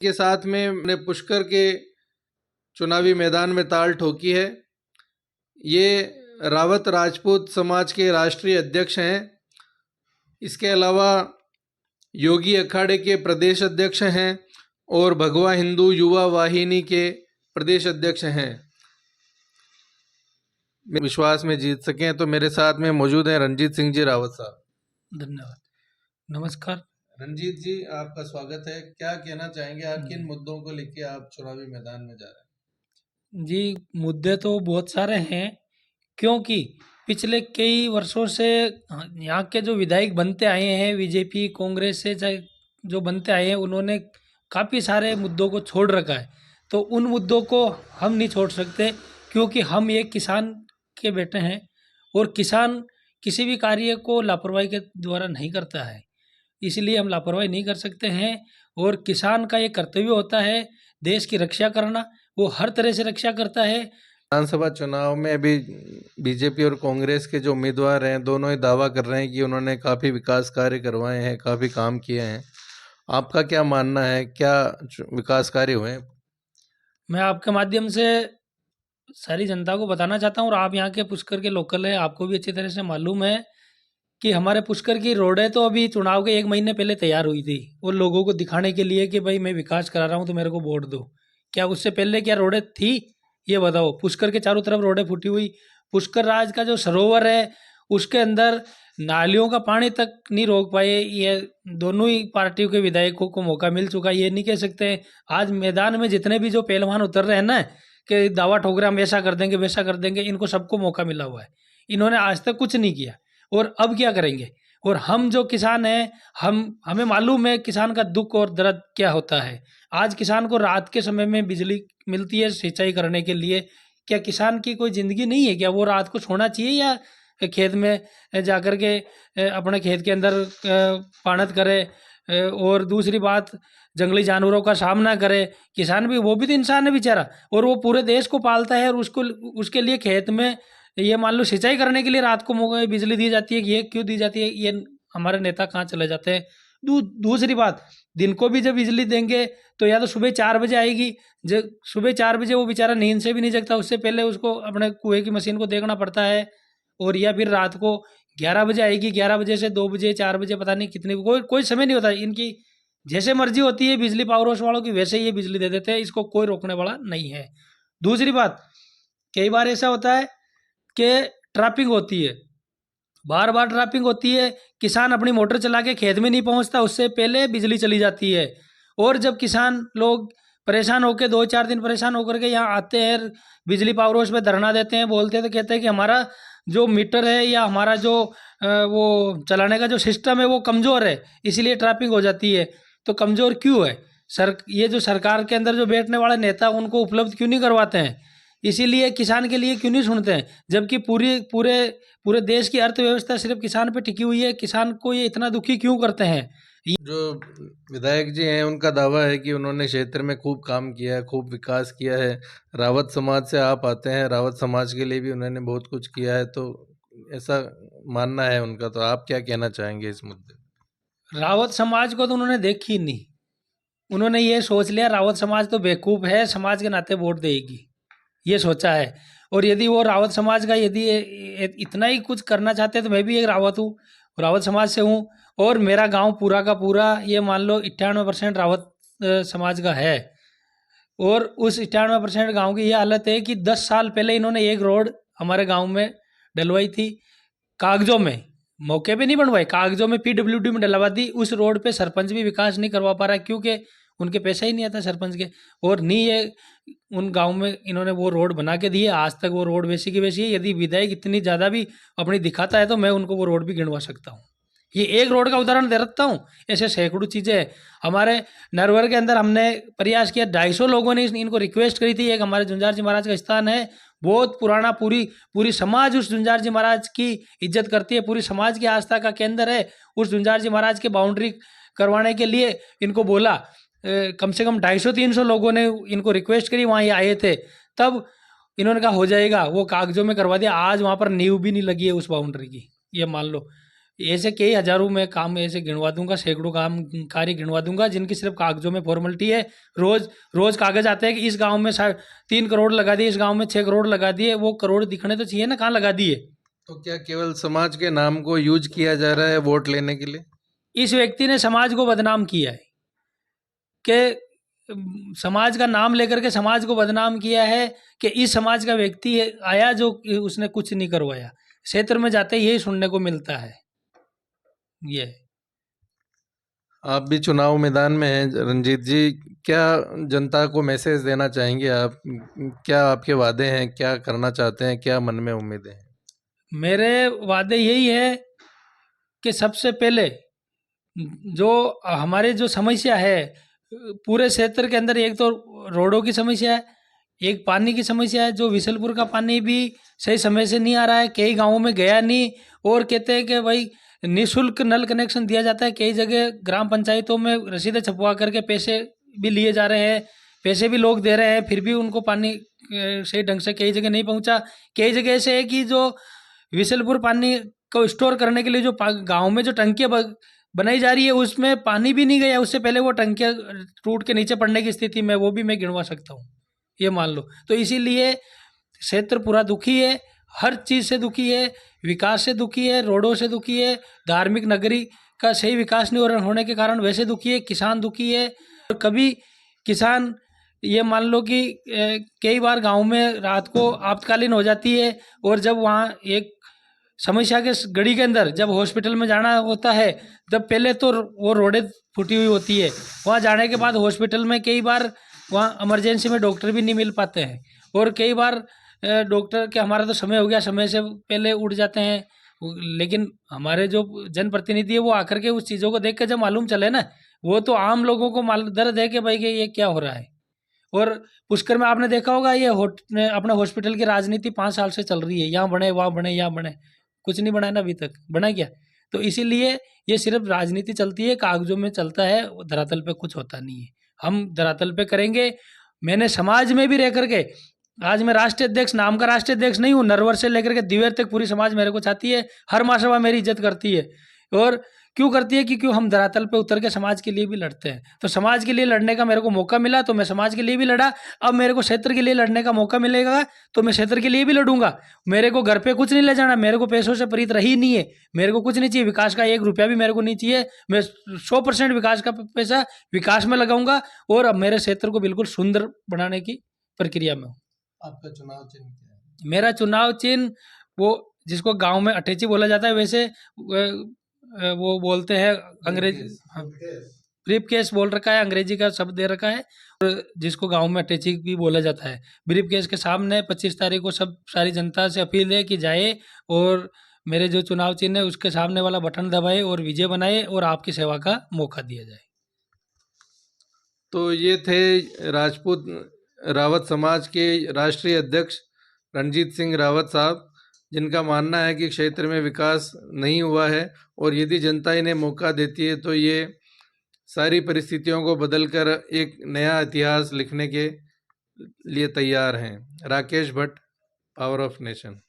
के साथ में हमने पुष्कर के चुनावी मैदान में ताल ठोकी है। ये रावत राजपूत समाज के राष्ट्रीय अध्यक्ष हैं। इसके अलावा योगी अखाड़े के प्रदेश अध्यक्ष हैं और भगवा हिंदू युवा वाहिनी के प्रदेश अध्यक्ष हैं। विश्वास में जीत सकें तो मेरे साथ में मौजूद हैं रंजीत सिंह जी रावत साहब। धन्यवाद। नमस्कार रंजीत जी, आपका स्वागत है। क्या कहना चाहेंगे, आप किन मुद्दों को लेकर आप चुनावी मैदान में जा रहे हैं? जी, मुद्दे तो बहुत सारे हैं, क्योंकि पिछले कई वर्षों से यहाँ के जो विधायक बनते आए हैं बीजेपी कांग्रेस से, चाहे जो बनते आए हैं, उन्होंने काफ़ी सारे मुद्दों को छोड़ रखा है। तो उन मुद्दों को हम नहीं छोड़ सकते, क्योंकि हम एक किसान के बेटे हैं और किसान किसी भी कार्य को लापरवाही के द्वारा नहीं करता है। इसलिए हम लापरवाही नहीं कर सकते हैं और किसान का ये कर्तव्य होता है देश की रक्षा करना। वो हर तरह से रक्षा करता है। विधानसभा चुनाव में अभी बीजेपी और कांग्रेस के जो उम्मीदवार हैं, दोनों ही दावा कर रहे हैं कि उन्होंने काफ़ी विकास कार्य करवाए हैं, काफ़ी काम किए हैं। आपका क्या मानना है, क्या विकास कार्य हुए हैं? मैं आपके माध्यम से सारी जनता को बताना चाहता हूँ, और आप यहाँ के पुष्कर के लोकल हैं, आपको भी अच्छी तरह से मालूम है कि हमारे पुष्कर की रोडें तो अभी चुनाव के 1 महीने पहले तैयार हुई थी, और लोगों को दिखाने के लिए कि भाई मैं विकास करा रहा हूँ तो मेरे को वोट दो। क्या उससे पहले क्या रोडें थी, ये बताओ। पुष्कर के चारों तरफ रोडें फूटी हुई। पुष्कर राज का जो सरोवर है उसके अंदर नालियों का पानी तक नहीं रोक पाए। ये दोनों ही पार्टियों के विधायकों को मौका मिल चुका, ये नहीं कह सकते। आज मैदान में जितने भी जो पहलवान उतर रहे हैं ना, कि दावा ठोक रहे हम ऐसा कर देंगे वैसा कर देंगे, इनको सबको मौका मिला हुआ है। इन्होंने आज तक कुछ नहीं किया और अब क्या करेंगे। और हम जो किसान हैं, हमें मालूम है किसान का दुख और दर्द क्या होता है। आज किसान को रात के समय में बिजली मिलती है सिंचाई करने के लिए। क्या किसान की कोई ज़िंदगी नहीं है क्या? वो रात को सोना चाहिए या खेत में जाकर के अपने खेत के अंदर पानत करे? और दूसरी बात, जंगली जानवरों का सामना करे। किसान भी, वो भी तो इंसान है बेचारा, और वो पूरे देश को पालता है। और उसको, उसके लिए खेत में ये मान लो सिंचाई करने के लिए रात को बिजली दी जाती है। ये क्यों दी जाती है? ये हमारे नेता कहाँ चले जाते हैं। दूसरी बात, दिन को भी जब बिजली देंगे तो या तो सुबह 4 बजे आएगी। जब सुबह 4 बजे वो बेचारा नींद से भी नहीं जगता, उससे पहले उसको अपने कुएं की मशीन को देखना पड़ता है। और या फिर रात को 11 बजे आएगी। 11 बजे से 2 बजे 4 बजे, पता नहीं कितने, कोई समय नहीं होता इनकी। जैसे मर्जी होती है बिजली पावर हाउस वालों की, वैसे ही ये बिजली दे देते हैं। इसको कोई रोकने वाला नहीं है। दूसरी बात, कई बार ऐसा होता है कि ट्रैपिंग होती है, बार बार ट्रैपिंग होती है। किसान अपनी मोटर चला के खेत में नहीं पहुंचता, उससे पहले बिजली चली जाती है। और जब किसान लोग परेशान होकर 2-4 दिन परेशान होकर के यहाँ आते हैं, बिजली पावर हाउस में धरना देते हैं, बोलते हैं, तो कहते हैं कि हमारा जो मीटर है या हमारा जो वो चलाने का जो सिस्टम है वो कमज़ोर है, इसीलिए ट्रैपिंग हो जाती है। तो कमज़ोर क्यों है? ये जो सरकार के अंदर जो बैठने वाले नेता, उनको उपलब्ध क्यों नहीं करवाते हैं? इसीलिए किसान के लिए क्यों नहीं सुनते हैं? जबकि पूरे पूरे देश की अर्थव्यवस्था सिर्फ किसान पे टिकी हुई है। किसान को ये इतना दुखी क्यों करते हैं? जो विधायक जी हैं, उनका दावा है कि उन्होंने क्षेत्र में खूब काम किया है, खूब विकास किया है। रावत समाज से आप आते हैं, रावत समाज के लिए भी उन्होंने बहुत कुछ किया है, तो ऐसा मानना है उनका। तो आप क्या कहना चाहेंगे इस मुद्दे पे? रावत समाज को तो उन्होंने देखी नहीं। उन्होंने ये सोच लिया रावत समाज तो बेवकूफ़ है, समाज के नाते वोट देगी, ये सोचा है। और यदि वो रावत समाज का यदि इतना ही कुछ करना चाहते हैं, तो मैं भी एक रावत हूँ, रावत समाज से हूँ। और मेरा गांव पूरा का पूरा, ये मान लो 98% रावत समाज का है। और उस 98% गाँव की ये हालत है कि 10 साल पहले इन्होंने एक रोड हमारे गाँव में डलवाई थी, कागजों में, मौके पे नहीं बनवाई, कागजों में पीडब्ल्यूडी में डलवा दी। उस रोड पे सरपंच भी विकास नहीं करवा पा रहा, क्योंकि उनके पैसा ही नहीं आता सरपंच के। और नहीं ये उन गांव में इन्होंने वो रोड बना के दी है, आज तक वो रोड वैसी की वैसी है। यदि विधायक इतनी ज़्यादा भी अपनी दिखाता है तो मैं उनको वो रोड भी गिनवा सकता हूँ। ये एक रोड का उदाहरण दे रखता हूँ, ऐसे सैकड़ों चीज़ें हैं। हमारे नरवर के अंदर हमने प्रयास किया, 250 लोगों ने इनको रिक्वेस्ट करी थी। एक हमारे झुंझार जी महाराज का स्थान है, बहुत पुराना, पूरी समाज उस झुंझार जी महाराज की इज्जत करती है, पूरी समाज की आस्था का केंद्र है। उस झुंझार जी महाराज के बाउंड्री करवाने के लिए इनको बोला, कम से कम 250-300 लोगों ने इनको रिक्वेस्ट करी, वहाँ ये आए थे। तब इन्होंने कहा हो जाएगा, वो कागजों में करवा दिया। आज वहाँ पर नींव भी नहीं लगी है उस बाउंड्री की, ये मान लो। ऐसे कई हज़ारों में काम ऐसे गिनवा दूँगा, सैकड़ों काम कार्य गिनवा दूँगा जिनकी सिर्फ़ कागज़ों में फ़ॉर्मेलिटी है। रोज़ कागज़ आते हैं कि इस गाँव में 3 करोड़ लगा दिए, इस गाँव में 6 करोड़ लगा दिए, वो करोड़ दिखने तो चाहिए ना कहाँ लगा दिए। तो क्या केवल समाज के नाम को यूज किया जा रहा है वोट लेने के लिए? इस व्यक्ति ने समाज को बदनाम किया है कि समाज का नाम लेकर के समाज को बदनाम किया है कि इस समाज का व्यक्ति आया जो कि उसने कुछ नहीं करवाया। क्षेत्र में जाते ही यही सुनने को मिलता है। ये आप भी चुनाव मैदान में हैं रंजीत जी, क्या जनता को मैसेज देना चाहेंगे आप? क्या आपके वादे हैं, क्या करना चाहते हैं, क्या मन में उम्मीदें हैं? मेरे वादे यही है कि सबसे पहले जो हमारे जो समस्या है पूरे क्षेत्र के अंदर, एक तो रोडों की समस्या है, एक पानी की समस्या है। जो विशलपुर का पानी भी सही समय से नहीं आ रहा है, कई गांवों में गया नहीं, और कहते हैं कि भाई निःशुल्क नल कनेक्शन दिया जाता है। कई जगह ग्राम पंचायतों में रसीदें छपवा करके पैसे भी लिए जा रहे हैं, पैसे भी लोग दे रहे हैं, फिर भी उनको पानी सही ढंग से कई जगह नहीं पहुंचा। कई जगह ऐसे है कि जो विशलपुर पानी को स्टोर करने के लिए जो गाँव में जो टंकियाँ बनाई जा रही है उसमें पानी भी नहीं गया, उससे पहले वो टंकियाँ टूट के नीचे पड़ने की स्थिति में, वो भी मैं गिनवा सकता हूँ, ये मान लो। तो इसीलिए क्षेत्र पूरा दुखी है, हर चीज़ से दुखी है, विकास से दुखी है, रोडों से दुखी है, धार्मिक नगरी का सही विकास नहीं होने के कारण वैसे दुखी है, किसान दुखी है। और कभी किसान ये मान लो कि कई बार गांव में रात को आपातकालीन हो जाती है, और जब वहाँ एक समस्या के घड़ी के अंदर जब हॉस्पिटल में जाना होता है, तब पहले तो वो रोडें फूटी हुई होती है, वहाँ जाने के बाद हॉस्पिटल में कई बार वहाँ इमरजेंसी में डॉक्टर भी नहीं मिल पाते हैं, और कई बार डॉक्टर के हमारा तो समय हो गया, समय से पहले उठ जाते हैं। लेकिन हमारे जो जनप्रतिनिधि है वो आकर के उस चीज़ों को देख के जब मालूम चले ना, वो तो आम लोगों को दर्द है कि भाई कि ये क्या हो रहा है। और पुष्कर में आपने देखा होगा ये अपना हॉस्पिटल की राजनीति 5 साल से चल रही है, यहाँ बने वहाँ बने यहाँ बने, कुछ नहीं बना ना अभी तक, बना क्या? तो इसीलिए ये सिर्फ राजनीति चलती है, कागजों में चलता है, धरातल पे कुछ होता नहीं है। हम धरातल पे करेंगे। मैंने समाज में भी रह करके, आज मैं राष्ट्रीय अध्यक्ष, नाम का राष्ट्रीय अध्यक्ष नहीं हूँ, नरवर से लेकर के दिवेर तक पूरी समाज मेरे को चाहती है, हर महासभा मेरी इज्जत करती है। और क्यों करती है कि क्यों हम धरातल पे उतर के समाज के लिए भी लड़ते हैं। तो समाज के लिए लड़ने का मेरे को मौका मिला तो मैं समाज के लिए भी लड़ा, अब मेरे को क्षेत्र के लिए लड़ने का मौका मिलेगा तो मैं क्षेत्र के लिए भी लड़ूंगा। मेरे को घर पे कुछ नहीं ले जाना, मेरे को पैसों से प्रीत रही नहीं है, मेरे को कुछ नहीं चाहिए, विकास का 1 रुपया भी मेरे को नहीं चाहिए। मैं 100% विकास का पैसा विकास में लगाऊंगा, और अब मेरे क्षेत्र को बिल्कुल सुंदर बनाने की प्रक्रिया में हूँ। आपका चुनाव चिन्ह क्या है? मेरा चुनाव चिन्ह वो जिसको गांव में अटैची बोला जाता है, वैसे वो बोलते हैं अंग्रेजी, हाँ, ब्रीफ केस बोल रखा है, अंग्रेजी का शब्द दे रखा है, और जिसको गांव में अटैची भी बोला जाता है। ब्रीफ केस के सामने 25 तारीख को सारी जनता से अपील है कि जाए और मेरे जो चुनाव चिन्ह है उसके सामने वाला बटन दबाए और विजय बनाए और आपकी सेवा का मौका दिया जाए। तो ये थे राजपूत रावत समाज के राष्ट्रीय अध्यक्ष रणजीत सिंह रावत साहब, जिनका मानना है कि क्षेत्र में विकास नहीं हुआ है, और यदि जनता इन्हें मौका देती है तो ये सारी परिस्थितियों को बदलकर एक नया इतिहास लिखने के लिए तैयार हैं। Rakesh Bhatt, power of nation.